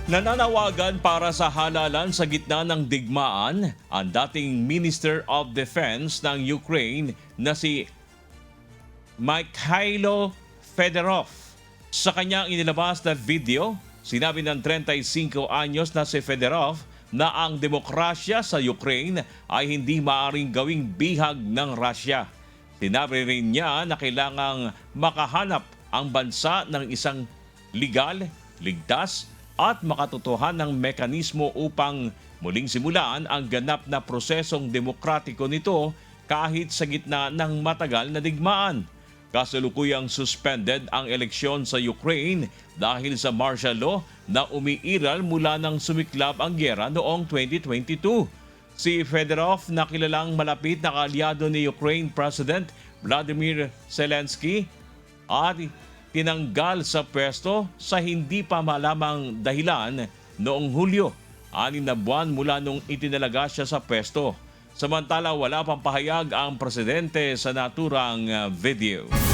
Nananawagan para sa halalan sa gitna ng digmaan ang dating Minister of Defense ng Ukraine na si Mikhailo Fedorov. Sa kanyang inilabas na video, sinabi ng 35 anyos na si Fedorov na ang demokrasya sa Ukraine ay hindi maaaring gawing bihag ng Russia. Sinabi rin niya na kailangang makahanap ang bansa ng isang legal, ligtas at makatotohanang mekanismo upang muling simulan ang ganap na prosesong demokratiko nito kahit sa gitna ng matagal na digmaan. Kasalukuyang suspended ang eleksyon sa Ukraine dahil sa martial law na umiiral mula nang sumiklab ang gyera noong 2022. Si Fedorov na kilalang malapit na kaalyado ni Ukraine President Vladimir Zelensky at tinanggal sa pwesto sa hindi pa malamang dahilan noong Hulyo, 6 na buwan mula nung itinalaga siya sa pwesto. Samantala wala pang pahayag ang presidente sa naturang video.